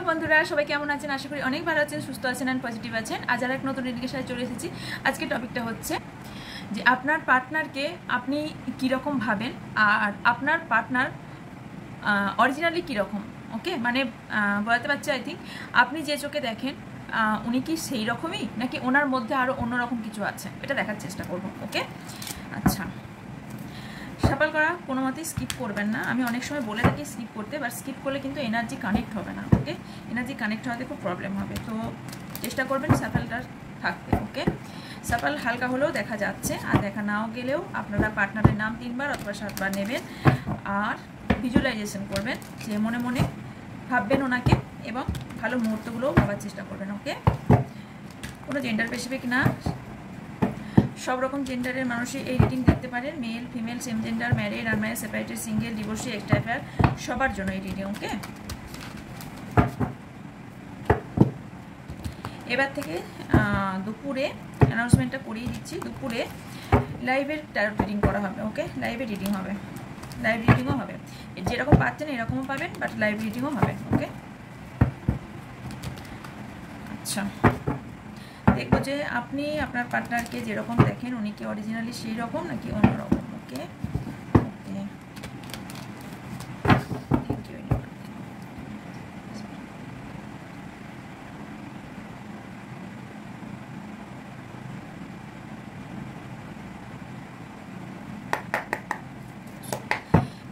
বন্ধুরা, সবাই কেমন আছেন? আশা করি অনেক ভালো আছেন, সুস্থ আছেন এন্ড পজিটিভ আছেন। আজ আর এক নতুন রিডিংয়ের সাথে চলে এসেছি। আজকে টপিকটা হচ্ছে যে আপনার পার্টনারকে আপনি কীরকম ভাবেন আর আপনার পার্টনার অরিজিনালি কীরকম। ওকে, মানে বলতে পারছি আই থিঙ্ক আপনি যে চোখে দেখেন উনি কি সেই রকমই নাকি ওনার মধ্যে আরও অন্যরকম কিছু আছে, এটা দেখার চেষ্টা করব। ওকে, আচ্ছা, সাফল করা কোনো মতেই স্কিপ করবেন না। আমি অনেক সময় বলে থাকি স্কিপ করতে, বাট স্কিপ করলে কিন্তু এনার্জি কানেক্ট হবে না। ওকে, এনার্জি কানেক্ট হওয়াতে খুব প্রবলেম হবে, তো চেষ্টা করবেন সাফলটা থাকতে। ওকে, সাফল হালকা হলেও দেখা যাচ্ছে, আর দেখা নাও গেলেও আপনারা পার্টনারের নাম 3 বার অথবা 7 বার নেবেন আর ভিজুয়ালাইজেশন করবেন, যে মনে মনে ভাববেন ওনাকে এবং ভালো মুহূর্তগুলোও ভাবার চেষ্টা করবেন। ওকে, কোনো জেন্ডার স্পেসিফিক না, সব রকম জেন্ডারের মানুষই এই রিডিং দেখতে পারেন। Male, female, same gender, married, unmarried, separated, single, divorcee, extra affair, সবার জন্য এই রিডিং। ওকে, এবার থেকে দুপুরে অ্যানাউন্সমেন্টটা করিয়ে দিচ্ছি, দুপুরে লাইভের ট্যারট রিডিং করা হবে। ওকে, লাইভে রিডিং হবে, লাইভ রিডিংও হবে, যেরকম পাচ্ছেন এরকমও পাবেন, বাট লাইভ রিডিংও হবে। ওকে, আচ্ছা, দেখবো যে আপনি আপনার পার্টনারকে যেরকম দেখেন উনি কি অরিজিনালি সেই রকম নাকি অন্যরকম। ওকে, ওকে, থ্যাংক ইউ।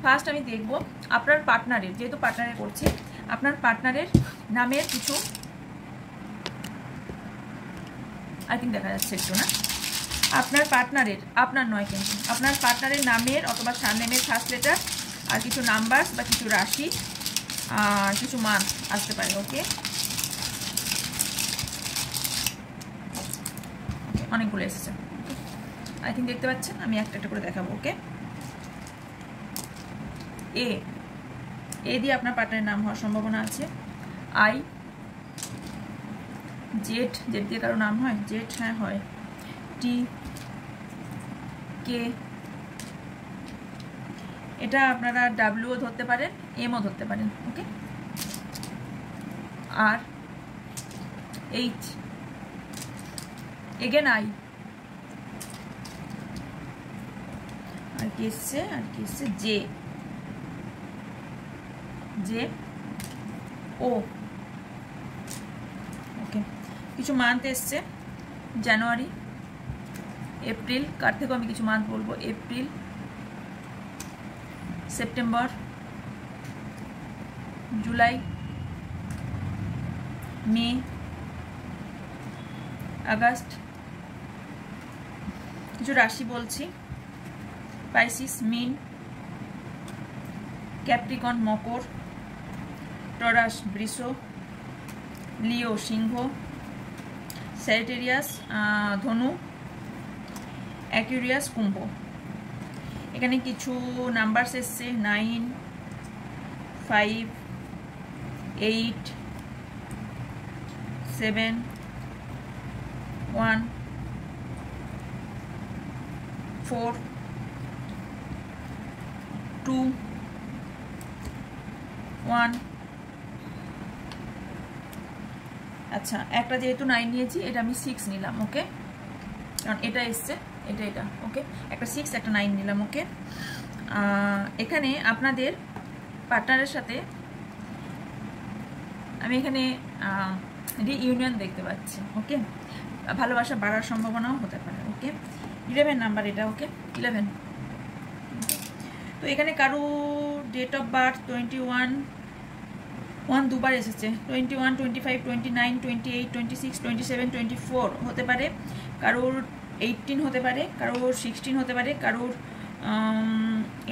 ফার্স্ট আমি দেখবো আপনার পার্টনারের, যেহেতু পার্টনারে করছি, আপনার পার্টনারের নামের কিছু আই থিঙ্ক দেখা যাচ্ছে একটু, না আপনার পার্টনারের, আপনার নয় কিন্তু আপনার পার্টনারের নামের অথবা সারনেমের ফার্স্ট লেটার আর কিছু নাম্বার বা কিছু রাশি আর কিছু মান আসতে পারে। ওকে, অনেকগুলো এসেছে আই থিঙ্ক, দেখতে পাচ্ছেন, আমি একটা একটা করে দেখাবো। ওকে, এ দিয়ে আপনার পার্টনারের নাম হওয়ার সম্ভাবনা আছে। আই, জেড দিয়ে কারো নাম হয়, জেড, হ্যাঁ হয়। টি, কে, এটা আপনারা ডাব্লিউও ধরতে পারেন, এমও ধরতে পারেন। ওকে, আর এইচ, এগেন আই, আর কি এসছে, জে, ও। ওকে, কিছু মান্থ এসছে, জানুয়ারি, এপ্রিল, কার থেকেও আমি কিছু মান্থ বলবো, এপ্রিল, সেপ্টেম্বর, জুলাই, মে, আগস্ট, কিছু রাশি বলছি, পাইসিস, মিন, ক্যাপ্রিকন, মকর, টরাস, বৃষ, লিও, সিংহ, স্যাজিটেরিয়াস, ধনু, অ্যাকুয়ারিয়াস, কুম্ভ। এখানে কিছু নাম্বারস এসছে, 9, 5, 8, 7, 1, 4, 2, 1। আচ্ছা, একটা যেহেতু 9 নিয়েছি, এটা আমি 6 নিলাম। ওকে, কারণ এটা এসছে, এটা। ওকে, একটা 6 একটা 9 নিলাম। ওকে, এখানে আপনাদের পার্টনারের সাথে আমি এখানে রিইউনিয়ন দেখতে পাচ্ছি। ওকে, ভালোবাসা বাড়ার সম্ভাবনাও হতে পারে। ওকে, 11 নাম্বার এটা। ওকে, 11। তো এখানে কারো ডেট অফ বার্থ 21 দুবার এসেছে, 21, 25, 29, 28, 26, 27, 24 হতে পারে, কারোর 18 হতে পারে, কারোর 16 হতে পারে, কারোর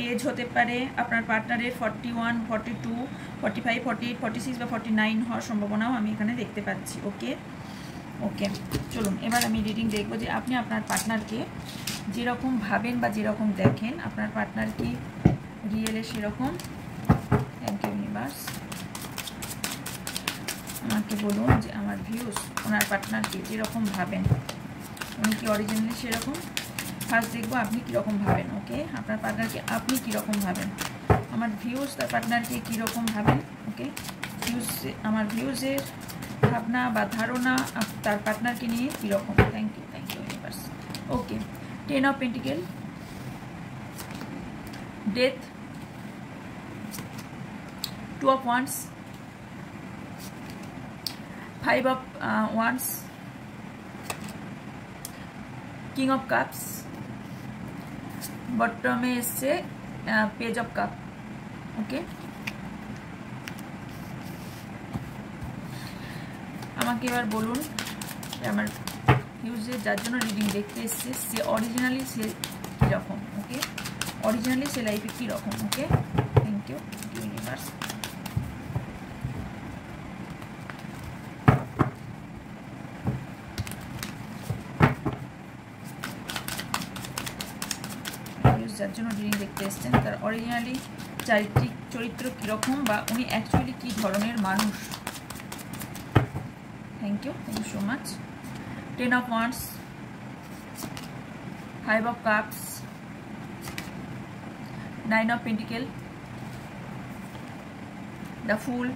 এজ হতে পারে আপনার পার্টনারের 41, 42, 45, 48, 46 বা 49 হওয়ার সম্ভাবনাও আমি এখানে দেখতে পাচ্ছি। ওকে, ওকে, চলুন এবার আমি রিডিং দেখবো যে আপনি আপনার পার্টনারকে যেরকম ভাবেন বা যেরকম দেখেন, আপনার পার্টনার কি রিয়েলে সেরকম। থ্যাংক ইউ ইউনিভার্স, আমাকে বলুন যে আমার ভিউজ ওনার পার্টনারকে যেরকম ভাবেন উনি কি অরিজিনালি সেরকম। ফার্স্ট দেখবো আপনি কীরকম ভাবেন। ওকে, আপনার পার্টনারকে আপনি কীরকম ভাবেন, আমার ভিউজ তার পার্টনারকে কীরকম ভাবেন। ওকে, ভিউজের ভাবনা বা ধারণা তার পার্টনারকে নিয়ে কীরকম। Thank you universe. Okay, 10 of pentacle, death, 2 of wands, 5 of wands, king of cups, বটমে এসছে পেজ অফ কাপ। ওকে, আমাকে এবার বলুন আমার ভিউজে যার জন্য রিডিং দেখতে এসছে সে অরিজিনালি সে কীরকম। ওকে, অরিজিনালি সে লাইফে কীরকম। ওকে, থ্যাংক ইউ ইউনিভার্স। যার জন্য রিডিং দেখতে এসছেন তার অরিজিনালি চারিত্রিক চরিত্র কীরকম বা উনি অ্যাকচুয়ালি কী ধরনের মানুষ। Thank you so much. 10 of wands, 5 of cups, 9 of pentacle, the fool,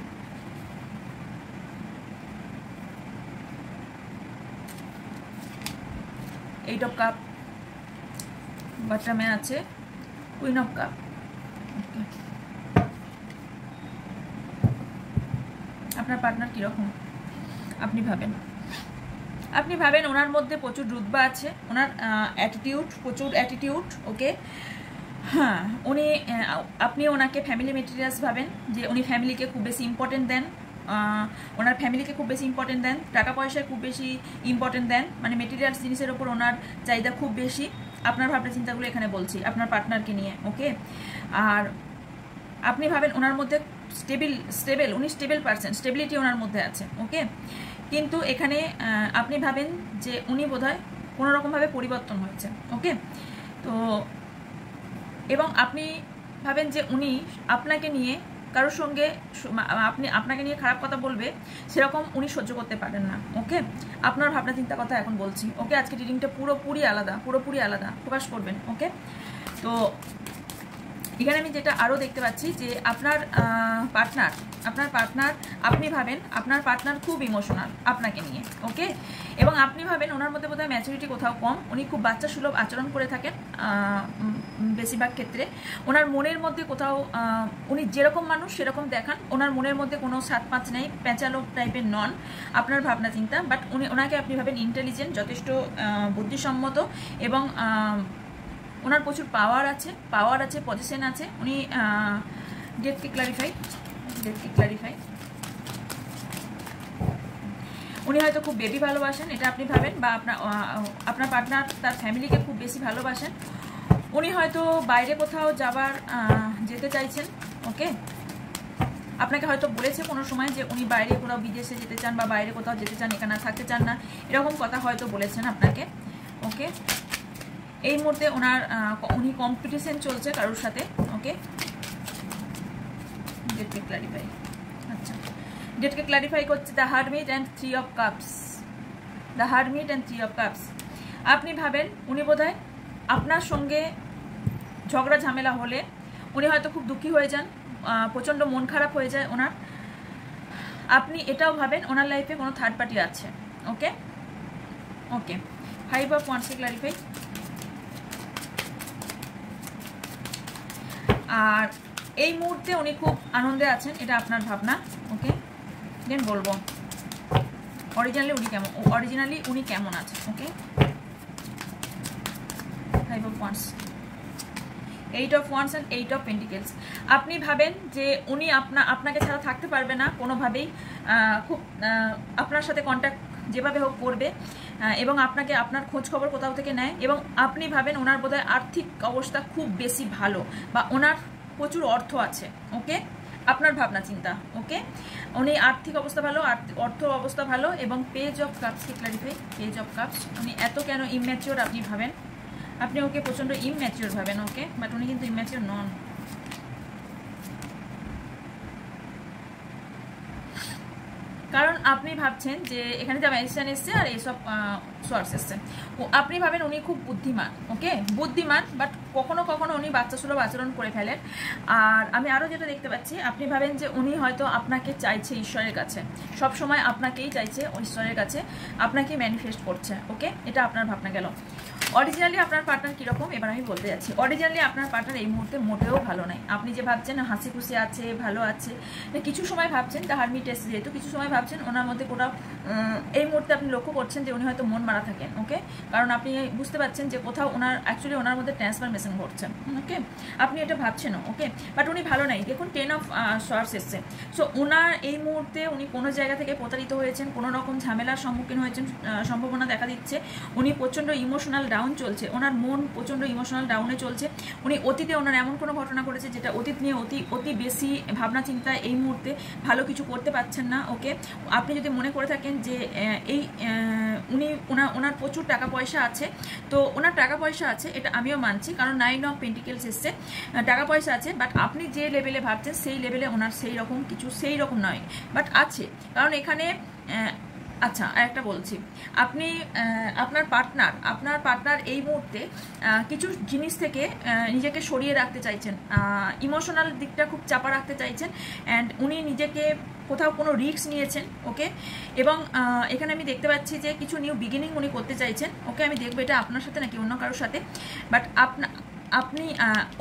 8 of cup, বটমে আছে কুইন অফ কাপ। আপনার পার্টনার কীরকম আপনি ভাবেন ওনার মধ্যে প্রচুর রুতবা আছে, ওনার অ্যাটিটিউড, প্রচুর অ্যাটিটিউড। ওকে, হ্যাঁ, আপনি ওনাকে ফ্যামিলি মেটেরিয়ালস ভাবেন, যে উনি ফ্যামিলিকে খুব বেশি ইম্পর্টেন্ট দেন, ওনার ফ্যামিলিকে খুব বেশি ইম্পর্টেন্ট দেন, টাকা পয়সায় খুব বেশি ইম্পর্টেন্ট দেন, মানে মেটেরিয়ালস জিনিসের ওপর ওনার চাহিদা খুব বেশি। আপনার ভাবনা চিন্তাগুলো এখানে বলছি আপনার পার্টনারকে নিয়ে। ওকে, আর আপনি ভাবেন ওনার মধ্যে স্টেবল উনি স্টেবল পারসন, স্টেবিলিটি ওনার মধ্যে আছে। ওকে, কিন্তু এখানে আপনি ভাবেন যে উনি বোধহয় কোনোরকমভাবে পরিবর্তন হয়েছে। ওকে, তো এবং আপনি ভাবেন যে উনি আপনাকে নিয়ে কারোর সঙ্গে আপনাকে নিয়ে খারাপ কথা বলবে সেরকম উনি সহ্য করতে পারেন না। ওকে, আপনার ভাবনা চিন্তা কথা এখন বলছি। ওকে, আজকে রিডিংটা পুরোপুরি আলাদা প্রকাশ করবেন। ওকে, তো এখানে আমি যেটা আরও দেখতে পাচ্ছি যে আপনার পার্টনার আপনি ভাবেন আপনার পার্টনার খুব ইমোশনাল আপনাকে নিয়ে। ওকে, এবং আপনি ভাবেন ওনার মধ্যে বোধহয় ম্যাচুরিটি কোথাও কম, উনি খুব বাচ্চা সুলভ আচরণ করে থাকেন বেশিরভাগ ক্ষেত্রে। ওনার মনের মধ্যে কোথাও উনি যেরকম মানুষ সেরকম দেখান, ওনার মনের মধ্যে কোনো সাত পাঁচ নেই, প্যাঁচালো টাইপের নন আপনার ভাবনা চিন্তা। বাট ওনাকে আপনি ভাবেন ইন্টেলিজেন্ট, যথেষ্ট বুদ্ধিসম্মত, এবং ওনার প্রচুর পাওয়ার আছে, পজিশন আছে। উনি ডেটকে ক্লারিফাই উনি হয়তো খুব বেবি ভালোবাসেন, এটা আপনি ভাবেন, বা আপনার পার্টনার তার ফ্যামিলিকে খুব বেশি ভালোবাসেন। উনি হয়তো বাইরে কোথাও যেতে চাইছেন। ওকে, আপনাকে হয়তো বলেছে কোনো সময় যে উনি বাইরে কোথাও বিদেশে যেতে চান বা বাইরে কোথাও যেতে চান, এখানে থাকতে চান না, এরকম কথা হয়তো বলেছেন আপনাকে। ওকে, এই মুহূর্তে উনি কম্পিটিশন চলছে কারোর সাথে। ওকে, ডেটকে ক্লারিফাই করছে the hermit and 3 of cups. আপনি ভাবেন উনি বোধহয় আপনার সঙ্গে ঝগড়া ঝামেলা হলে উনি হয়তো খুব দুঃখী হয়ে যান, প্রচণ্ড মন খারাপ হয়ে যায় ওনার। আপনি এটাও ভাবেন ওনার লাইফে কোনো থার্ড পার্টি আছে। ওকে, 5 অফ ওয়ান্সকে ক্লারিফাই। আর এই মুহূর্তে উনি খুব আনন্দে আছেন, এটা আপনার ভাবনা। ওকে, দেন বলবো অরিজিনালি উনি কেমন আছেন। ওকে, 5 of once, 8 of wands and 8 of pentacles. আপনি ভাবেন যে উনি আপনাকে ছাড়া থাকতে পারবে না কোনোভাবেই, খুব আপনার সাথে কন্ট্যাক্ট যেভাবে হোক করবে, এবং আপনার খোঁজ খবর কোথাও থেকে নেয়। এবং আপনি ভাবেন ওনার বোধহয় আর্থিক অবস্থা খুব বেশি ভালো, বা ওনার প্রচুর অর্থ আছে। ওকে, আপনার ভাবনা চিন্তা। ওকে, উনি আর্থিক অবস্থা ভালো, অর্থ অবস্থা ভালো। এবং পেজ অফ কাপসকে ক্লারিফাই। পেজ অফ কাপস, উনি এত কেন ইম্যাচিওর আপনি ভাবেন, আপনি ওকে প্রচণ্ড ইম্যাচিওর ভাবেন। ওকে, বাট উনি কিন্তু ইম্যাচিওর নন। কারণ আপনি ভাবছেন যে এখানে যা ম্যাজিশিয়ান এসছে আর এইসব সোর্স এসছে, আপনি ভাবেন উনি খুব বুদ্ধিমান, ওকে বুদ্ধিমান, বাট কখনো কখনো উনি বাচ্চা সুলভ আচরণ করে ফেলেন। আর আমি আরও যেটা দেখতে পাচ্ছি, আপনি ভাবেন যে উনি হয়তো আপনাকে চাইছে ঈশ্বরের কাছে, সব সময় আপনাকেই চাইছে ঈশ্বরের কাছে, আপনাকে ম্যানিফেস্ট করছে, ওকে এটা আপনার ভাবনা গেল। অরিজিনালি আপনার পার্টনার কীরকম এবার আমি বলতে যাচ্ছি। অরিজিনালি আপনার পার্টনার এই মুহূর্তে মোটেও ভালো নাই। আপনি যে ভাবছেন হাসি খুশি আছে, ভালো আছে, কিছু সময় ভাবছেন দ্য হারমিট এসে যেহেতু কিছু সময় ভাবছেন ওনার মধ্যে কোথাও এই মুহূর্তে আপনি লক্ষ্য করছেন যে উনি হয়তো মন মারা থাকেন, ওকে কারণ আপনি বুঝতে পারছেন যে কোথাও ওনার অ্যাকচুয়ালি ওনার মধ্যে ট্রান্সফরমেশন ঘটছে, ওকে আপনি এটা ভাবছেনও, ওকে বাট উনি ভালো নাই। দেখুন 10 অফ সোয়ার্ডস এসছে। সো ওনার এই মুহূর্তে উনি কোনো জায়গা থেকে প্রতারিত হয়েছেন, কোনো রকম ঝামেলার সম্মুখীন হয়েছেন সম্ভাবনা দেখা দিচ্ছে। উনি প্রচণ্ড ইমোশনাল ডাউন চলছে, ওনার মন প্রচণ্ড ইমোশনাল ডাউনে চলছে। উনি অতীতে ওনার এমন কোনো ঘটনা ঘটেছে যেটা অতীত নিয়ে অতি বেশি ভাবনা চিন্তা, এই মুহূর্তে ভালো কিছু করতে পারছেন না, ওকে আপনি যদি মনে করে থাকেন যে এই ওনার প্রচুর টাকা পয়সা আছে, তো ওনার টাকা পয়সা আছে এটা আমিও মানছি, কারণ 9 অফ পেন্টিকেলস এসছে, টাকা পয়সা আছে, বাট আপনি যে লেভেলে ভাবছেন সেই লেভেলে ওনার সেই রকম কিছু সেই রকম নয়, বাট আছে। কারণ এখানে আচ্ছা আরেকটা বলছি, আপনি আপনার পার্টনার এই মুহূর্তে কিছু জিনিস থেকে নিজেকে সরিয়ে রাখতে চাইছেন, ইমোশনাল দিকটা খুব চাপা রাখতে চাইছেন, অ্যান্ড উনি নিজেকে কোথাও কোনো রিস্ক নিয়েছেন, ওকে এবং এখানে আমি দেখতে পাচ্ছি যে কিছু নিউ বিগিনিং উনি করতে চাইছেন, ওকে আমি দেখবো এটা আপনার সাথে নাকি অন্য কারোর সাথে, বাট আপনি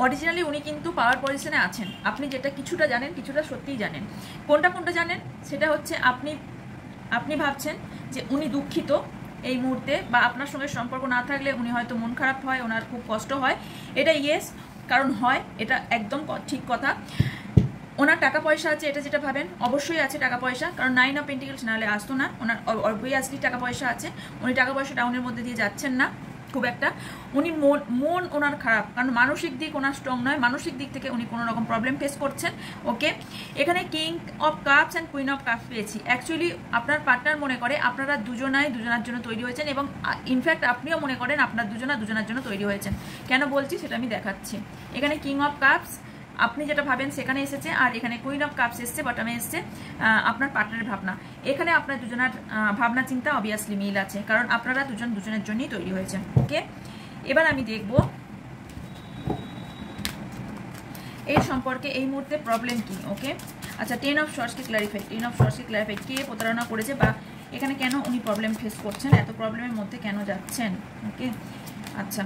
অরিজিনালি উনি কিন্তু পাওয়ার পজিশনে আছেন। আপনি যেটা কিছুটা জানেন, কিছুটা সত্যিই জানেন। কোনটা জানেন সেটা হচ্ছে আপনি ভাবছেন যে উনি দুঃখিত এই মুহূর্তে, বা আপনার সঙ্গে সম্পর্ক না থাকলে উনি হয়তো মন খারাপ হয়, ওনার খুব কষ্ট হয়, এটা ইয়েস, কারণ হয়, এটা একদম ঠিক কথা। ওনার টাকা পয়সা আছে, এটা যেটা ভাবেন অবশ্যই আছে টাকা পয়সা, কারণ 9 অফ পেন্টিকেলস নাহলে আসতো না। ওনার অবভিয়াসলি টাকা পয়সা আছে, উনি টাকা পয়সা ডাউনের মধ্যে দিয়ে যাচ্ছেন না খুব একটা। উনি মন ওনার খারাপ, কারণ মানসিক দিক ওনার স্ট্রং নয়, মানসিক দিক থেকে উনি কোনো রকম প্রবলেম ফেস করছেন, ওকে এখানে king of cups and queen of cups পেয়েছি। অ্যাকচুয়ালি আপনার পার্টনার মনে করে আপনারা দুজনার জন্য তৈরি হয়েছেন, এবং ইনফ্যাক্ট আপনিও মনে করেন আপনার দুজনার জন্য তৈরি হয়েছেন। কেন বলছি সেটা আমি দেখাচ্ছি। এখানে কিং অফ কাপস আপনি যেটা ভাবেন সেখানে এসেছে, আর এখানে কুইন অফ কাপস এসছে, বটমে এসছে আপনার পার্টনারের ভাবনা। এখানে আপনার দুজনের ভাবনা চিন্তা অবভিয়াসলি মিল আছে, কারণ আপনারা দুজনের জন্যই তৈরি হয়েছেন, ওকে এবার আমি দেখব এই সম্পর্কে এই মুহূর্তে প্রবলেম কি, ওকে আচ্ছা 10 অফ সোয়ার্ডসকে ক্লারিফাই, কে প্রতারণা করেছে, বা এখানে কেন উনি প্রবলেম ফেস করছেন, এত প্রবলেমের মধ্যে কেন যাচ্ছেন, ওকে আচ্ছা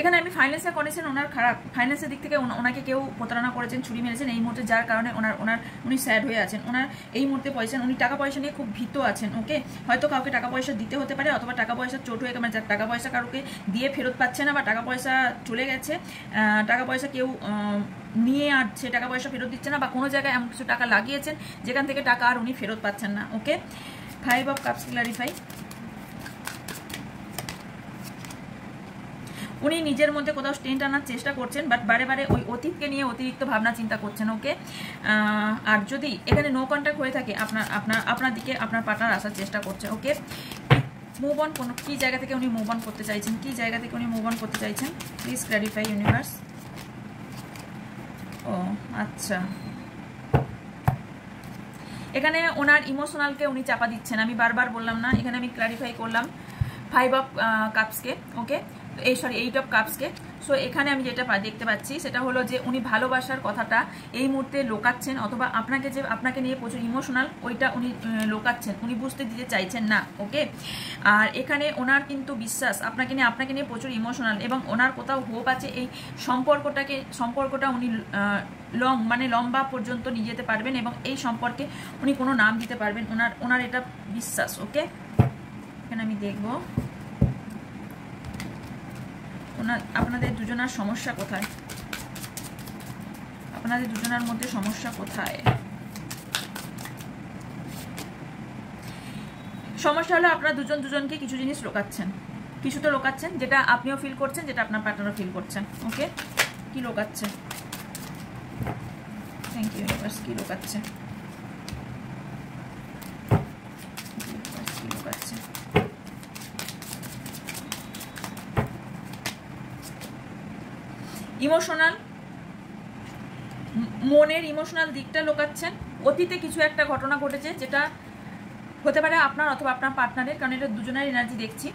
এখানে আমি ফাইন্যান্সের কন্ডিশন ওনার খারাপ, ফাইন্যান্সের দিক থেকে ওনাকে কেউ প্রতারণা করেছেন, ছুরি মেরেছেন এই মুহূর্তে, যার কারণে উনি স্যাড হয়ে আছেন। ওনার এই মুহূর্তে পয়সা, উনি টাকা পয়সা নিয়ে খুব ভীত আছেন, ওকে হয়তো কাউকে টাকা পয়সা দিতে হতে পারে, অথবা টাকা পয়সা চোট হয়ে মানে টাকা পয়সা কাউকে দিয়ে ফেরত পাচ্ছে না, বা টাকা পয়সা চলে গেছে, টাকা পয়সা কেউ নিয়ে আর সে টাকা পয়সা ফেরত দিচ্ছে না, বা কোনো জায়গায় এমন কিছু টাকা লাগিয়েছেন যেখান থেকে টাকা আর উনি ফেরত পাচ্ছেন না, ওকে 5 অফ কাপস ক্লারিফাই। উনি নিজের মধ্যে কোথাও স্ট্রেন্থ আনার চেষ্টা করছেন, বাট বারে বারে ওই অতীতকে নিয়ে অতিরিক্ত ভাবনা চিন্তা করছেন, ওকে আর যদি এখানে নো কন্ট্যাক্ট হয়ে থাকে আপনার দিকে আপনার পার্টনার আসার চেষ্টা করছে, ওকে মুভ অন, কোনো কী জায়গা থেকে উনি মুভ অন করতে চাইছেন, প্লিজ ক্ল্যারিফাই ইউনিভার্স। ও আচ্ছা এখানে ওনার ইমোশনালকে উনি চাপা দিচ্ছেন, আমি বারবার বললাম না, এখানে আমি ক্ল্যারিফাই করলাম 5 অফ কাপসকে, ওকে 8 অফ কাপসকে। সো এখানে আমি যেটা দেখতে পাচ্ছি সেটা হলো যে উনি ভালোবাসার কথাটা এই মুহূর্তে লোকাচ্ছেন, অথবা আপনাকে নিয়ে প্রচুর ইমোশনাল ওইটা উনি লোকাচ্ছেন, উনি বুঝতে দিতে চাইছেন না, ওকে আর এখানে ওনার কিন্তু বিশ্বাস আপনাকে নিয়ে প্রচুর ইমোশনাল, এবং ওনার কোথাও হোপ আছে এই সম্পর্কটা উনি লম্বা পর্যন্ত নিয়ে যেতে পারবেন, এবং এই সম্পর্কে উনি কোনো নাম দিতে পারবেন, ওনার এটা বিশ্বাস, ওকে এখানে আমি দেখব আপনাদের দুজনের সমস্যা কোথায়, আপনাদের দুজনের মধ্যে সমস্যা কোথায়। সমস্যা হলো আপনারা দুজনকে কিছু জিনিস লোকাচ্ছেন, কিছু তো লোকাচ্ছেন, যেটা আপনিও ফিল করছেন, যেটা আপনার পার্টনারও ফিল করছেন, ওকে কি লোকাচ্ছে, থ্যাংক ইউ ইউনিভার্স, কি লোকাচ্ছে, ইমোশনাল মনের ইমোশনাল দিকটা লোকাচ্ছেন। অতীতে কিছু একটা ঘটনা ঘটেছে যেটা হতে পারে আপনার অথবা আপনার পার্টনারের, কারণ এটা দুজনের এনার্জি দেখছি।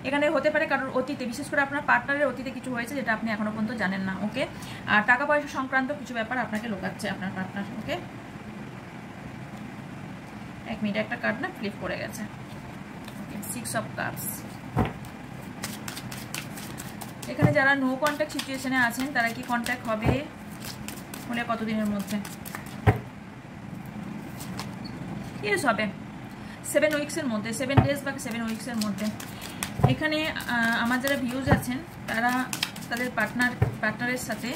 এখানে হতে পারে কারোর অতীতে, বিশেষ করে আপনার পার্টনারের অতীতে কিছু হয়েছে যেটা আপনি এখনো পর্যন্ত জানেন না। ওকে, আর টাকা পয়সা সংক্রান্ত কিছু ব্যাপার আপনাকে লুকাচ্ছে আপনার পার্টনার। ওকে, এক মিনিট, একটা কার্ড না ফ্লিপ করে গেছে। ওকে, 6 অফ কাপস। এখানে যারা নো কন্ট্যাক্ট সিচুয়েশনে আছেন তারা কি কন্ট্যাক্ট হবে, হলে কতদিনের মধ্যে? ইয়েস হবে 7 উইক্সের মধ্যে, 7 ডেজ বা 7 উইক্সের মধ্যে। এখানে আমার যারা ভিউজ আছেন তারা তাদের পার্টনারের সাথে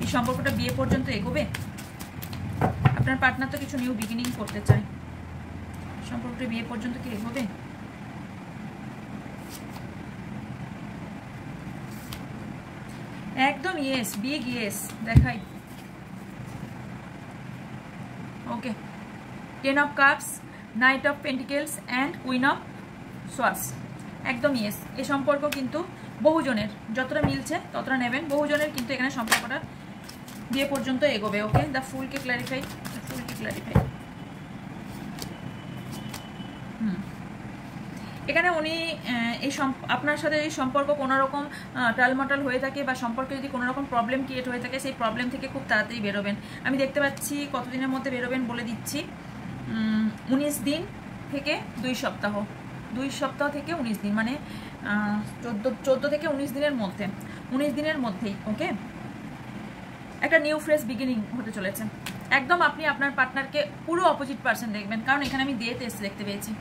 এই সম্পর্কটা বিয়ে পর্যন্ত এগোবে। আপনার পার্টনার তো কিছু নিউ বিগিনিং করতে চায়, সম্পর্কটা বিয়ে পর্যন্ত কি এগোবে? একদম ইয়েস, বিগ ইয়েস দেখাই। ওকে, 10 of cups, night of pentacles and queen of swords. একদম ইয়েস, এই সম্পর্ক কিন্তু বহুজনের, যতটা মিলছে ততটা নেবেন। বহুজনের কিন্তু এখানে সম্পর্কটা বিয়ে পর্যন্ত এগোবে। ওকে, দ্য ফুলকে ক্ল্যারিফাই, এখানে উনি এই আপনার সাথে এই সম্পর্ক কোনো রকম টালমাটাল হয়ে থাকে বা সম্পর্কে যদি কোনো রকম প্রবলেম ক্রিয়েট হয়ে থাকে, সেই প্রবলেম থেকে খুব তাড়াতাড়ি বেরোবেন। আমি দেখতে পাচ্ছি কতদিনের মধ্যে বেরোবেন বলে দিচ্ছি। 19 দিন থেকে 2 সপ্তাহ, 2 সপ্তাহ থেকে 19 দিন, মানে 14 থেকে 19 দিনের মধ্যে, 19 দিনের মধ্যেই। ওকে, একটা নিউ ফ্রেশ বিগিনিং হতে চলেছে। একদম আপনি আপনার পার্টনারকে পুরো অপোজিট পার্সন দেখবেন, কারণ এখানে আমি ডেথ এসে দেখতে পেয়েছি।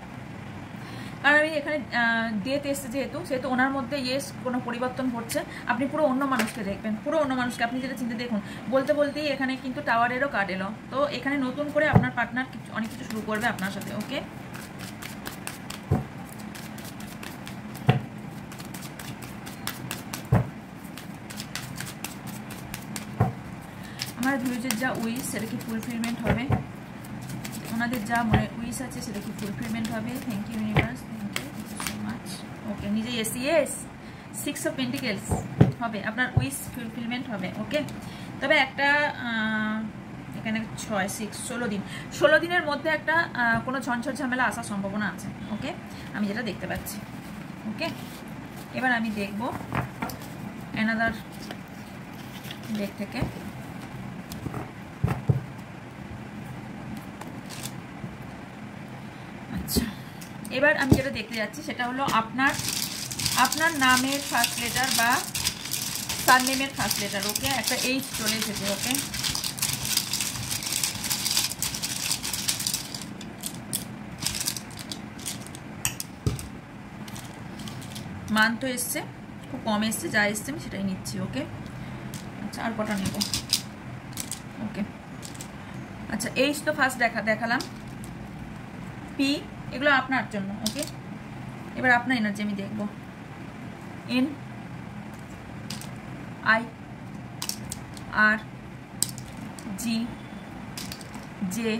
কারণ আমি এখানে ডেথ এসছে সেহেতু ওনার মধ্যে ইয়েস কোনো পরিবর্তন ঘটছে। আপনি পুরো অন্য মানুষকে দেখবেন, পুরো অন্য মানুষকে। আপনি যেটা চিন্তা দেখুন, বলতে বলতেই এখানে কিন্তু টাওয়ারেরও কার্ড এলো। তো এখানে নতুন করে আপনার পার্টনার অনেক কিছু শুরু করবে আপনার সাথে। ওকে, আমার ভিউজের যা উইশ সেটা কি ফুলফিলমেন্ট হবে? ওনাদের যা মনে উইশ আছে সেটা কি ফুলফিলমেন্ট হবে? Thank you universe, thank you so much. Okay, নিজে ইয়েস 6 অফ পেন্টিকেলস হবে, আপনার উইশ ফুলফিলমেন্ট হবে। ওকে, তবে একটা এখানে 6 6 16 দিনের মধ্যে একটা কোনো ঝঞ্ঝট ঝামেলা আসার সম্ভাবনা আছে। ওকে, আমি যেটা দেখতে পাচ্ছি। ওকে, এবার আমি দেখব অ্যানাদার ডেক থেকে। আচ্ছা, এবার আমি যেটা দেখতে যাচ্ছি সেটা হলো আপনার নামের ফার্স্ট লেটার বা সারনেমের ফার্স্ট লেটার। ওকে, একটা এইচ চলে এসেছে। ওকে, মান তো এসছে, খুব কম এসছে, যা এসছে আমি সেটাই নিচ্ছি। ওকে, আচ্ছা আর কটা নেব? ওকে, আচ্ছা এইচ তো ফার্স্ট দেখালাম, পি এগুলো আপনার জন্য। ওকে, এবার আপনার এনার্জি আমি দেখব। N, I, R, G, J,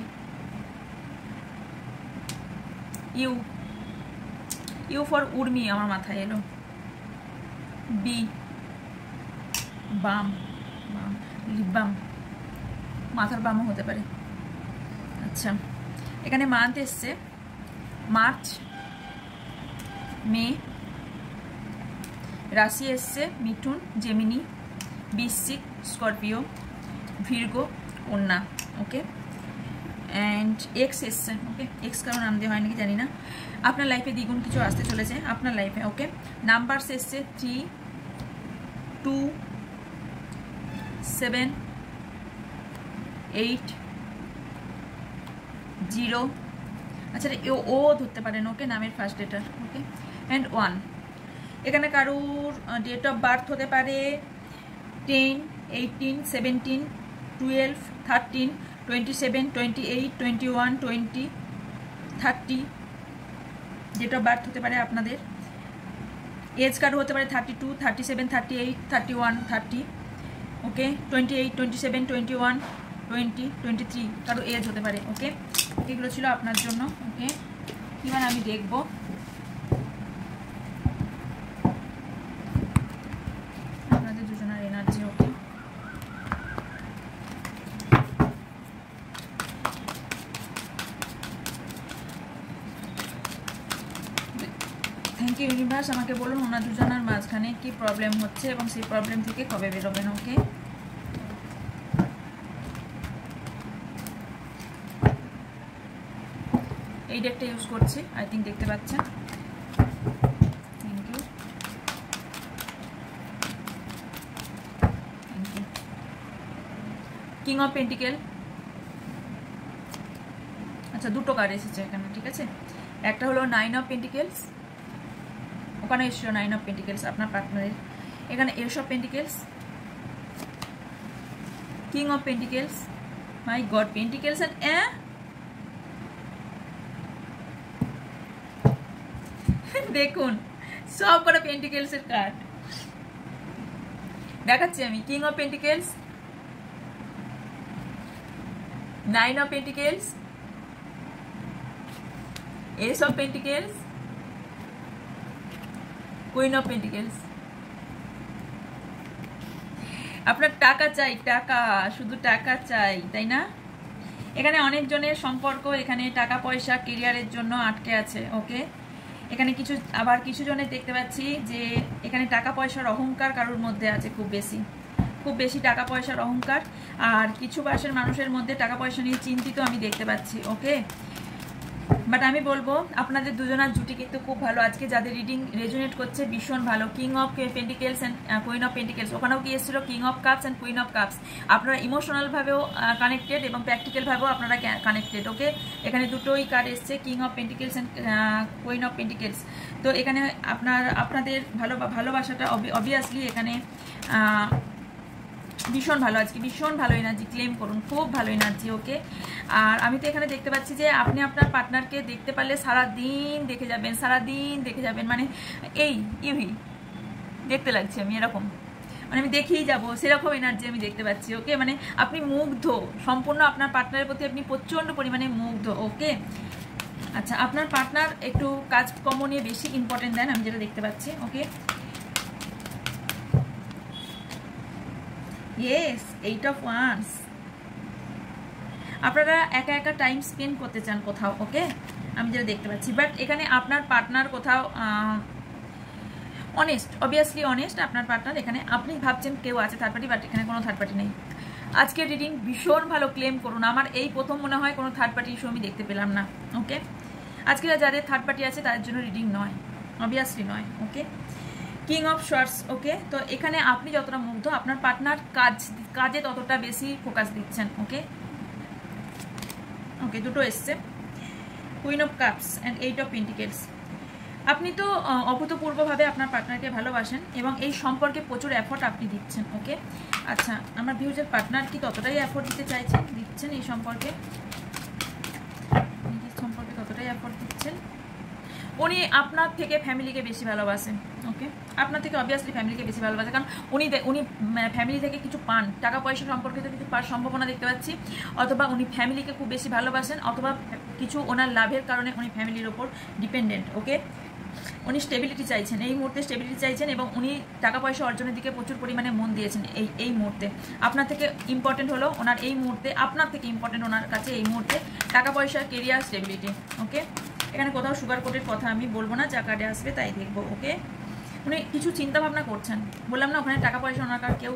U for Urmi আমার মাথায় এলো। বি, বাম, লিপ বাম, মাথার বামও হতে পারে। আচ্ছা, এখানে মান্থ এসছে মার্চ, মে, রাশি এসছে মিথুন, জেমিনি, বৃশ্চিক, স্করপিও, ভির্গো, কন্যা। ওকে, অ্যান্ড এক্স এসছে। ওকে, এক্স কারণ নাম দিয়ে হয় নাকি জানি না। আপনার লাইফে দ্বিগুণ কিছু আসতে চলেছে আপনার লাইফে। ওকে, নাম্বারস এসছে 3, 2, 7, 8, 0। আচ্ছা, ও ধরতে পারেন। ওকে, নামের ফার্স্ট লেটার। Okay, and 1। এখানে কারুর ডেট অফ বার্থ হতে পারে 10, 18, 17, 12, 13, 27, 28, 21, 20, 30 ডেট অফ বার্থ হতে পারে আপনাদের। এজ কার্ড হতে পারে 32, 37, 38, 31, 30। ওকে, 28, 27, 21, 20, 23 কারো এজ হতে পারে। ওকে, এগুলো ছিল আপনার জন্য। ওকে, এবার আমি দেখবো আপনাদের দুজনের energy. Okay, thank you universe. আমাকে বলুন ওনার দুজনের মাঝখানে কি প্রবলেম হচ্ছে এবং সেই প্রবলেম থেকে কবে বেরোবেন। ওকে, এই ডেকটা ইউজ করছি, আই থিঙ্ক দেখতে পাচ্ছেন। Thank you, thank you. King of pentacles, আচ্ছা দুটো কার্ড এসেছে এখানে, ঠিক আছে। একটা হলো 9 অফ পেন্টিকেলস, ওখানে এসেছিল 9 অফ পেন্টিকেলস আপনার পার্টনারের। এখানে ace of pentacles, king of pentacles, my god pentacles and দেখুন সব কটা পেন্টিকেলস এর কার্ড দেখাচ্ছি আমি। King of pentacles, 9 of pentacles, ace of pentacles, queen of pentacles. আপনার টাকা চাই, টাকা, শুধু টাকা চাই, তাই না? এখানে অনেকজনের সম্পর্ক এখানে টাকা পয়সা কেরিয়ারের জন্য আটকে আছে। ওকে, এখানে কিছু আবার কিছু জনের দেখতে পাচ্ছি যে এখানে টাকা পয়সার অহংকার কারোর মধ্যে আছে, খুব বেশি টাকা পয়সার অহংকার। আর কিছু পাশের মানুষের মধ্যে টাকা পয়সা নিয়ে চিন্তিত আমি দেখতে পাচ্ছি। ওকে, বাট আমি বলবো আপনাদের দুজনের জুটি কিন্তু খুব ভালো আজকে। যাদের রিডিং রেজোনেট করছে ভীষণ ভালো। King of pentacles and queen of pentacles, ওখানেও কি এসেছিল king of cups and queen of cups. আপনারা ইমোশনাল ভাবেও কানেক্টেড এবং প্র্যাকটিক্যাল ভাবেও আপনারা কানেক্টেড। ওকে, এখানে দুটোই কার্ড এসছে, king of pentacles and queen of pentacles. তো এখানে আপনাদের ভালোবাসাটা অবভিয়াসলি এখানে ভীষণ ভালো, আজকে ভীষণ ভালো এনার্জি ক্লেম করুন, খুব ভালো এনার্জি। ওকে, আর আমি তো এখানে দেখতে পাচ্ছি যে আপনি আপনার পার্টনারকে দেখতে পারলে সারাদিন দেখে যাবেন, মানে এই ইউহি দেখতে লাগছে আমি, এরকম মানে আমি দেখেই যাবো, সেরকম এনার্জি আমি দেখতে পাচ্ছি। ওকে, মানে আপনি মুগ্ধ, সম্পূর্ণ আপনার পার্টনারের প্রতি আপনি প্রচণ্ড পরিমাণে মুগ্ধ। ওকে, আচ্ছা আপনার পার্টনার একটু কাজকর্ম নিয়ে বেশি ইম্পর্টেন্ট দেন, আমি যেটা দেখতে পাচ্ছি। ওকে, ইয়েস, 8 অফ ওয়ান্স। আপনারা একা একা টাইম স্পেন্ড করতে চান কোথাও। ওকে, আমি যেটা দেখতে পাচ্ছি, বাট এখানে আপনার পার্টনার কোথাও অনেস্ট, অবভিয়াসলি অনেস্ট আপনার পার্টনার। এখানে আপনি ভাবছেন কেউ আছে থার্ড পার্টি, বাট এখানে কোনো থার্ড পার্টি নেই। আজকের রিডিং ভীষণ ভালো ক্লেম করুন। আমার এই প্রথম মনে হয় কোনো থার্ড পার্টি ইস্যু আমি দেখতে পেলাম না। ওকে, আজকে যাদের থার্ড পার্টি আছে তাদের জন্য রিডিং নয়, অবভিয়াসলি নয়। ওকে, কিং অফ শর্টস। ওকে, তো এখানে আপনি যতটা মুগ্ধ আপনার পার্টনার কাজে ততটা বেশি ফোকাস দিচ্ছেন। ওকে, ওকে দুটো এসছে, queen of cups and 8 of pentacles. আপনি তো অভূতপূর্বভাবে আপনার পার্টনারকে ভালোবাসেন এবং এই সম্পর্কে প্রচুর এফোর্ট আপনি দিচ্ছেন। ওকে, আচ্ছা আমার ভিউজের পার্টনার কি ততটাই এফোর্ট দিতে চাইছেন, দিচ্ছেন এই সম্পর্কে ততটাই এফোর্ট দিচ্ছেন? উনি আপনার থেকে ফ্যামিলিকে বেশি ভালোবাসেন। ওকে, আপনার থেকে অবভিয়াসলি ফ্যামিলিকে বেশি ভালোবাসেন, কারণ উনি ফ্যামিলি থেকে কিছু পান, টাকা পয়সা সম্পর্কিত কিছু পাওয়ার সম্ভাবনা দেখতে পাচ্ছি। অথবা উনি ফ্যামিলিকে খুব বেশি ভালোবাসেন, অথবা কিছু ওনার লাভের কারণে উনি ফ্যামিলির ওপর ডিপেন্ডেন্ট। ওকে, উনি স্টেবিলিটি চাইছেন, এই মুহূর্তে স্টেবিলিটি চাইছেন এবং উনি টাকা পয়সা অর্জনের দিকে প্রচুর পরিমাণে মন দিয়েছেন এই মুহূর্তে। আপনার থেকে ইম্পর্টেন্ট হলো ওনার এই মুহূর্তে, আপনার থেকে ইম্পর্টেন্ট ওনার কাছে এই মুহূর্তে টাকা পয়সা, কেরিয়ার, স্টেবিলিটি। ওকে, এখানে কোথাও সুগার কোটের কথা আমি বলবো না, যা কার্ডে আসবে তাই দেখবো। ওকে, উনি কিছু চিন্তা ভাবনা করছেন, বললাম না ওখানে টাকা পয়সা ওনার কার কেউ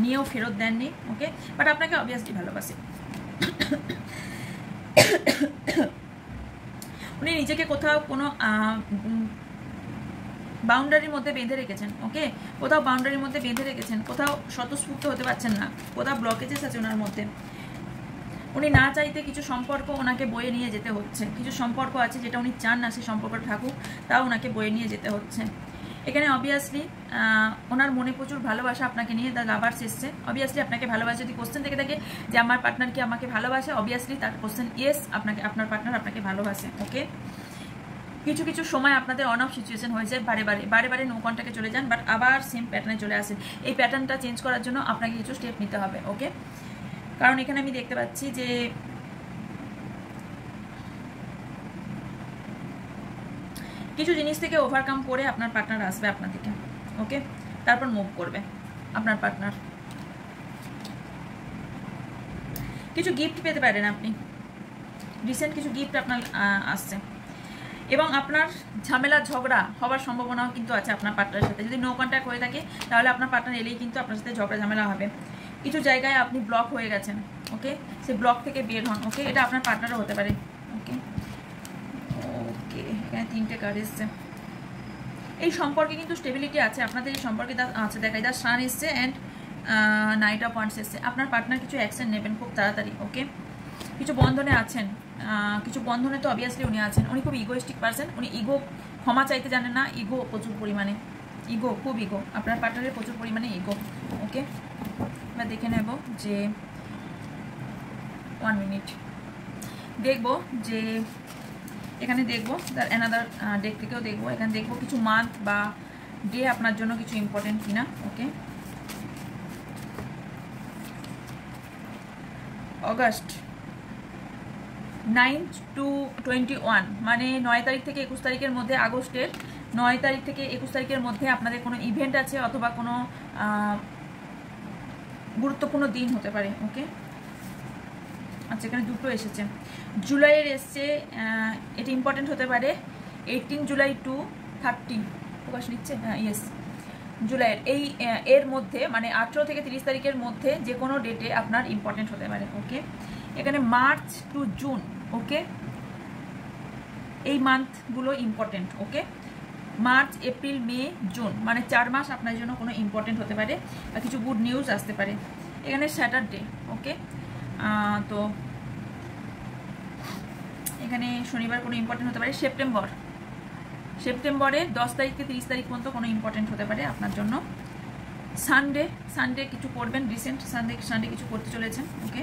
নিয়েও ফেরত দেননি। ওকে, বাট আপনাকে অবভিয়াসলি ভালোবাসে। উনি নিজেকে কোথাও কোনো বাউন্ডারির মধ্যে বেঁধে রেখেছেন। ওকে, কোথাও বাউন্ডারির মধ্যে বেঁধে রেখেছেন, কোথাও স্বতঃস্ফূর্ত হতে পারছেন না, কোথাও ব্লকেজেস আছে ওনার মধ্যে। উনি না চাইতে কিছু সম্পর্ক ওনাকে বয়ে নিয়ে যেতে হচ্ছে, কিছু সম্পর্ক আছে যেটা উনি চান না সেই সম্পর্কটা থাকুক, তাও ওনাকে বয়ে নিয়ে যেতে হচ্ছে। এখানে অবভিয়াসলি ওনার মনে প্রচুর ভালোবাসা আপনাকে নিয়ে, দ্য লাভার্স এসছে। অবভিয়াসলি আপনাকে ভালোবাসে, যদি কোশ্চেন থেকে থাকে যে আমার পার্টনার কি আমাকে ভালোবাসে, অবভিয়াসলি তার কোশ্চেন ইয়েস, আপনার পার্টনার আপনাকে ভালোবাসে। ওকে, কিছু কিছু সময় আপনাদের অন অফ সিচুয়েশন হয়ে যায়, বারে বারে নো কন্ট্যাক্টে চলে যান, বাট আবার সেম প্যাটার্নে চলে আসেন। এই প্যাটার্নটা চেঞ্জ করার জন্য আপনাকে কিছু স্টেপ নিতে হবে। ওকে, কারণ এখানে আমি দেখতে পাচ্ছি যে কিছু জিনিস থেকে ওভারকাম করে আপনার পার্টনার আসবে আপনার দিকে। ওকে, তারপর মুভ করবে আপনার পার্টনার। কিছু গিফট পেতে পারেন আপনি, রিসেন্ট কিছু গিফট আপনার আসছে। এবং আপনার ঝামেলা ঝগড়া হওয়ার সম্ভাবনাও কিন্তু আছে আপনার পার্টনারের সাথে। যদি নো কন্ট্যাক্ট হয়ে থাকে তাহলে আপনার পার্টনার এলেই কিন্তু আপনার সাথে ঝগড়া ঝামেলা হবে। কিছু জায়গায় আপনি ব্লক হয়ে গেছেন, ওকে, সেই ব্লক থেকে বের হন, ওকে, এটা আপনার পার্টনারও হতে পারে, ওকে। ওকে, এখানে 3টে কার্ড এসছে। এই সম্পর্কে কিন্তু স্টেবিলিটি আছে আপনাদের, এই সম্পর্কে আছে দেখাই, দ্য সান এসছে অ্যান্ড নাইট অফ ওয়ান্ডস এসছে। আপনার পার্টনার কিছু অ্যাকশন নেবেন খুব তাড়াতাড়ি, ওকে। কিছু বন্ধনে আছেন, কিছু বন্ধনে তো অবভিয়াসলি উনি আছেন। উনি খুব ইগোইস্টিক পারসন, উনি ইগো, ক্ষমা চাইতে জানেন না, ইগো প্রচুর পরিমাণে, ইগো, খুব ইগো, আপনার পার্টনারের প্রচুর পরিমাণে ইগো, ওকে। এবার দেখে নেব যে 1 মিনিট দেখবো যে এখানে দেখবো তার অ্যানাদার ডেক থেকেও দেখবো, এখানে দেখবো কিছু মান্থ বা ডে আপনার জন্য কিছু ইম্পর্টেন্ট কিনা, ওকে। অগাস্ট 9 to 21 মানে 9 তারিখ থেকে 21 তারিখের মধ্যে, আগস্টের 9 তারিখ থেকে 21 তারিখের মধ্যে আপনাদের কোনো ইভেন্ট আছে অথবা কোনো গুরুত্বপূর্ণ দিন হতে পারে, ওকে। আচ্ছা, এখানে দুটো এসেছে, জুলাইয়ের এসছে, এটা ইম্পর্টেন্ট হতে পারে। 18 জুলাই টু 30 প্রকাশ নিচ্ছে, হ্যাঁ, ইয়েস, জুলাইয়ের এর মধ্যে মানে 18 থেকে 30 তারিখের মধ্যে যে কোনো ডেটে আপনার ইম্পর্টেন্ট হতে পারে, ওকে। এখানে মার্চ টু জুন, ওকে, এই মান্থগুলো ইম্পর্টেন্ট, ওকে। মার্চ, এপ্রিল, মে, জুন মানে 4 মাস আপনার জন্য কোনো ইম্পর্টেন্ট হতে পারে বা কিছু গুড নিউজ আসতে পারে। এখানে স্যাটারডে, ওকে। তো এখানে শনিবার কোনো ইম্পর্টেন্ট হতে পারে। সেপ্টেম্বরের 10 তারিখ থেকে 30 তারিখ পর্যন্ত কোনো ইম্পর্টেন্ট হতে পারে আপনার জন্য। সানডে কিছু করবেন, রিসেন্ট সানডে কিছু করতে চলেছেন, ওকে।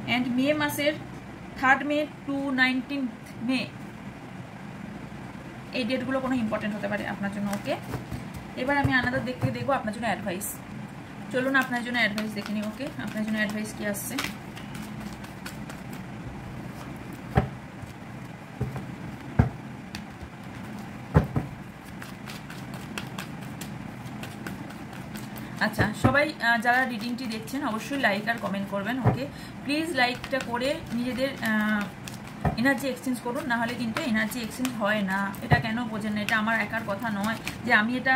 অ্যান্ড মে মাসের 3rd মে টু 19th মে এই ডেটগুলো কোনো ইম্পর্টেন্ট হতে পারে আপনার জন্য, ওকে। এবার আমি আনাদার দেখবো আপনার জন্য অ্যাডভাইস। চলুন আপনার জন্য অ্যাডভাইস দেখে নিই, ওকে। আপনার জন্য অ্যাডভাইস কি আসছে? আচ্ছা, সবাই যারা রিডিংটি দেখছেন অবশ্যই লাইক আর কমেন্ট করবেন, ওকে। প্লিজ লাইকটা করে নিজেদের এনার্জি এক্সচেঞ্জ করুন, না হলে কিন্তু এনার্জি এক্সচেঞ্জ হয় না। এটা কেন বোঝেন না? এটা আমার একার কথা নয় যে আমি এটা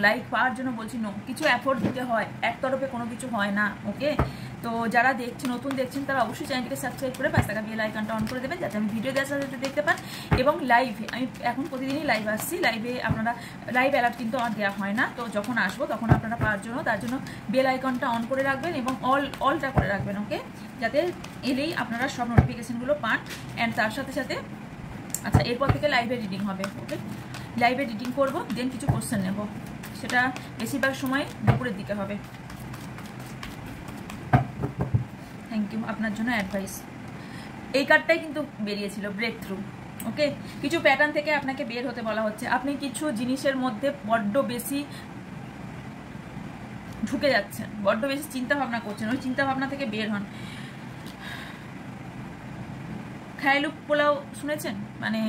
লাইক পাওয়ার জন্য বলছি, নো, কিছু এফোর্ট দিতে হয়, একতরফে কোনো কিছু হয় না, ওকে। তো যারা নতুন দেখছেন তারা অবশ্যই চ্যানেলটিকে সাবস্ক্রাইব করে পাশে থাকা বেল আইকনটা অন করে দেবেন যাতে আমি ভিডিও দেওয়ার সাথে দেখতে পান। এবং লাইভে আমি এখন প্রতিদিনই লাইভ আসছি, লাইভে আপনারা লাইভ অ্যালার্ট কিন্তু আমার দেওয়া হয় না, তো যখন আসবো তখন আপনারা পাওয়ার জন্য তার জন্য বেল আইকনটা অন করে রাখবেন এবং অলটা করে রাখবেন, ওকে, যাতে এলেই আপনারা সব নোটিফিকেশানগুলো পান। অ্যান্ড তার সাথে সাথে আচ্ছা, এরপর থেকে লাইভে রিডিং হবে, ওকে। লাইভে রিডিং করবো, দেন কিছু কোশ্চেন নেব, সেটা বেশিরভাগ সময় দুপুরের দিকে হবে। Thank you. আপনার জন্য অ্যাডভাইস, এই কার্ডটাই কিন্তু বেরিয়েছিল, ব্রেক থ্রু, ওকে। কিছু প্যাটার্ন থেকে আপনাকে বের হতে বলা হচ্ছে। আপনি কিছু জিনিসের মধ্যে বড্ড বেশি ঢুকে যাচ্ছেন, বড্ড বেশি চিন্তা ভাবনা করছেন, ওই চিন্তা ভাবনা থেকে বের হন। খায়ালুক পোলাও শুনেছেন? মানে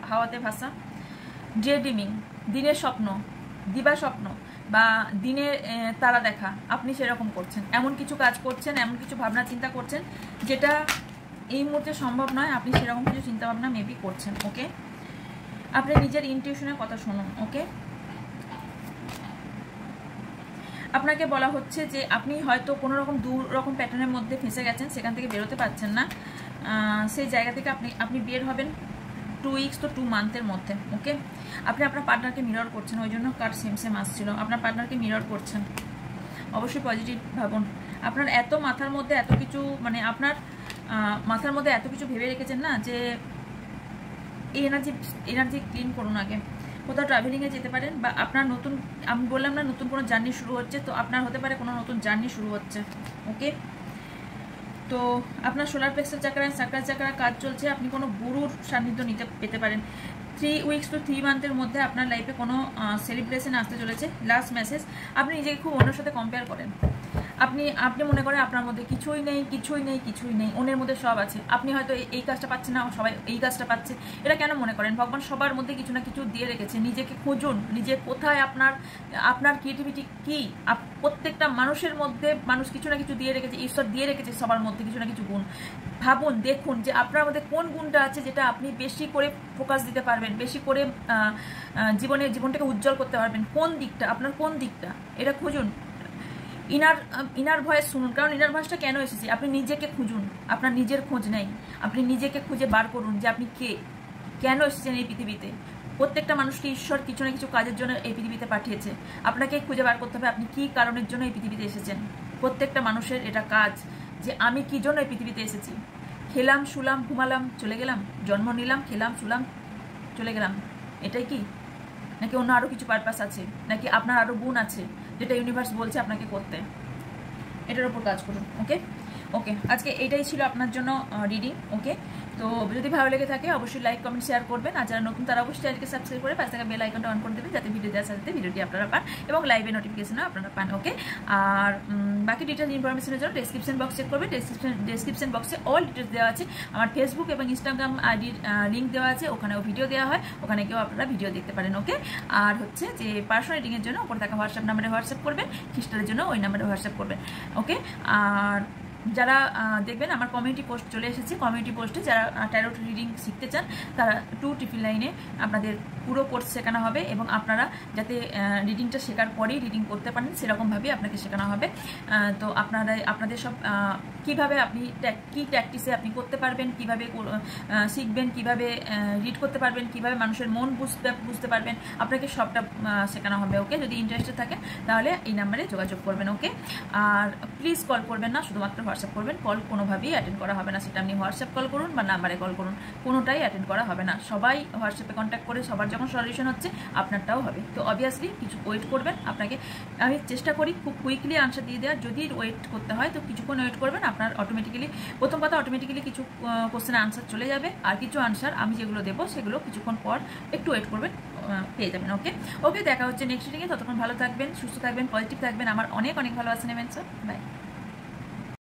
হাওয়াতে ভাসা, ডে ড্রিমিং, দিনের স্বপ্ন, দিবা স্বপ্ন বা দিনের তারা দেখা, আপনি সেরকম করছেন, এমন কিছু কাজ করছেন, এমন কিছু ভাবনা চিন্তা করছেন যেটা এই মুহূর্তে সম্ভব নয়, আপনি সেরকম কিছু চিন্তা ভাবনা মেবি করছেন, ওকে। আপনি নিজের ইনটিউশনের কথা শুনুন, ওকে। আপনাকে বলা হচ্ছে যে আপনি হয়তো কোনো রকম রকম প্যাটার্নের মধ্যে ফেঁসে গেছেন, সেখান থেকে বেরোতে পারছেন না, সেই জায়গা থেকে আপনি বের হবেন 2 উইকস তো 2 মান্থের মধ্যে, ওকে। আপনি আপনার পার্টনারকে মিরর করছেন, ওই জন্য কার্ড সেম আসছিল, আপনার পার্টনারকে মিরর করছেন। অবশ্যই পজিটিভ ভাবুন। আপনার এত মাথার মধ্যে এত কিছু, মানে আপনার মাথার মধ্যে এত কিছু ভেবে রেখেছেন না, যে এই এনার্জি ক্লিন করুন আগে। কোথাও ট্রাভেলিংয়ে যেতে পারেন, বা আপনার নতুন, আমি বললাম না নতুন কোনো জার্নি শুরু হচ্ছে, তো আপনার হতে পারে কোনো নতুন জার্নি শুরু হচ্ছে, ওকে। তো আপনার সোলার প্লেক্সাস চাকরা, সাকরাস চাকরা কাজ চলছে, আপনি কোনো গুরুর সান্নিধ্য পেতে পারেন। 3 উইকস টু 3 মান্থের মধ্যে আপনার লাইফে কোনো সেলিব্রেশন আসতে চলেছে। লাস্ট মেসেজ, আপনি নিজেকে খুব অন্যের সাথে কম্পেয়ার করেন, আপনি আপনি মনে করেন আপনার মধ্যে কিছুই নেই, কিছুই নেই, কিছুই নেই, ওনের মধ্যে সব আছে। আপনি হয়তো এই কাজটা পাচ্ছেন না, সবাই এই কাজটা পাচ্ছে। এটা কেন মনে করেন? ভগবান সবার মধ্যে কিছু না কিছু দিয়ে রেখেছে। নিজেকে খুঁজুন, নিজে কোথায় আপনার ক্রিয়েটিভিটি কি। প্রত্যেকটা মানুষের মধ্যে মানুষ কিছু না কিছু দিয়ে রেখেছে, ঈশ্বর দিয়ে রেখেছে সবার মধ্যে কিছু না কিছু গুণ। ভাবুন, দেখুন যে আপনার মধ্যে কোন গুণটা আছে যেটা আপনি বেশি করে ফোকাস দিতে পারবেন, বেশি করে জীবনটাকে উজ্জ্বল করতে পারবেন। কোন দিকটা আপনার, কোন দিকটা, এটা খুঁজুন। ইনার ভয়েস শুনুন। কারণ ইনার ভয়েসটা কেন এসেছে? আপনি নিজেকে খুঁজুন। আপনার নিজের খোঁজ নেই, আপনি নিজেকে খুঁজে বার করুন যে আপনি কে, কেন এসেছেন এই পৃথিবীতে। প্রত্যেকটা মানুষকে ঈশ্বর কিছু না কিছু কাজের জন্য এই পৃথিবীতে পাঠিয়েছে। আপনাকে খুঁজে বার করতে হবে আপনি কি কারণের জন্য এই পৃথিবীতে এসেছেন। প্রত্যেকটা মানুষের এটা কাজ যে আমি কি জন্য এই পৃথিবীতে এসেছি। খেলাম, শুলাম, ঘুমালাম, চলে গেলাম, জন্ম নিলাম, খেলাম, শুলাম, চলে গেলাম, এটাই কি? নাকি অন্য আরও কিছু পারপাস আছে? নাকি আপনার আরও গুণ আছে যেটা ইউনিভার্স বলছে আপনাকে করতে? এটার উপর কাজ করুন। ওকে ওকে, আজকে এইটাই ছিল আপনার জন্য রিডিং। ওকে, তো যদি ভালো লেগে থাকে অবশ্যই লাইক, কমেন্ট, শেয়ার করবেন। আর যারা নতুন তারা অবশ্যই চ্যানেলকে সাবস্ক্রাইব করে পাশে থাকা বেল আইকনটা অন করে দেবেন, যাতে ভিডিও দেওয়ার সাথে ভিডিওটি আপনারা পান এবং লাইভে নোটিফিকেশনও আপনারা পান। ওকে, আর বাকি ডিটেলস ইনফরমেশনের জন্য ডেসক্রিপশন বক্স চেক করবেন। ডেসক্রিপশন বক্সে অল ডিটেলস দেওয়া আছে। আমার ফেসবুক এবং ইনস্টাগ্রাম আইডির লিঙ্ক দেওয়া আছে, ওখানেও ভিডিও দেওয়া হয়, ওখানে কেউ আপনারা ভিডিও দেখতে পারেন। ওকে, আর হচ্ছে যে পার্সোনাল রিডিংয়ের জন্য ওপর থাকা হোয়াটসঅ্যাপ নাম্বারে হোয়াটসঅ্যাপ করবেন, খ্রিস্টানের জন্য ওই নাম্বারে হোয়াটসঅ্যাপ করবেন। ওকে, আর যারা দেখবেন আমার কমিউনিটি পোস্ট চলে এসেছে, কমিউনিটি পোস্টে যারা ট্যারোট রিডিং শিখতে চান তারা 299 আপনাদের পুরো কোর্স শেখানো হবে এবং আপনারা যাতে রিডিংটা শেখার পরেই রিডিং করতে পারেন সেরকমভাবেই আপনাকে শেখানো হবে। তো আপনাদের সব কীভাবে আপনি কী প্র্যাকটিসে আপনি করতে পারবেন, কীভাবে শিখবেন, কীভাবে রিড করতে পারবেন, কীভাবে মানুষের মন বুঝতে পারবেন, আপনাকে সবটা শেখানো হবে। ওকে, যদি ইন্টারেস্টেড থাকেন তাহলে এই নাম্বারে যোগাযোগ করবেন। ওকে, আর প্লিজ কল করবেন না, শুধুমাত্র হোয়াটসঅ্যাপ করবেন। কল কোনোভাবেই অ্যাটেন্ড করা হবে না, সেটা আপনি হোয়াটসঅ্যাপ কল করুন বা নাম্বারে কল করুন, কোনোটাই অ্যাটেন্ড করা হবে না। সবাই হোয়াটসঅ্যাপে কন্ট্যাক্ট করে সবার যখন সলিউশন হচ্ছে আপনারটাও হবে। তো অবভিয়াসলি কিছু ওয়েট করবেন। আপনাকে আমি চেষ্টা করি খুব কুইকলি আনসার দিয়ে দেওয়ার। যদি ওয়েট করতে হয় তো কিছুক্ষণ ওয়েট করবেন, আপনার অটোমেটিক্যালি প্রথম কথা অটোমেটিক্যালি কিছু কোশ্চেনের আনসার চলে যাবে, আর কিছু আনসার আমি যেগুলো দেবো সেগুলো কিছুক্ষণ পর একটু ওয়েট করবেন, পেয়ে যাবেন। ওকে ওকে, দেখা হচ্ছে নেক্সট রিডিংয়ে। ততক্ষণ ভালো থাকবেন, সুস্থ থাকবেন, পজিটিভ থাকবেন। আমার অনেক অনেক ভালোবাসা নেবেন। Sir by.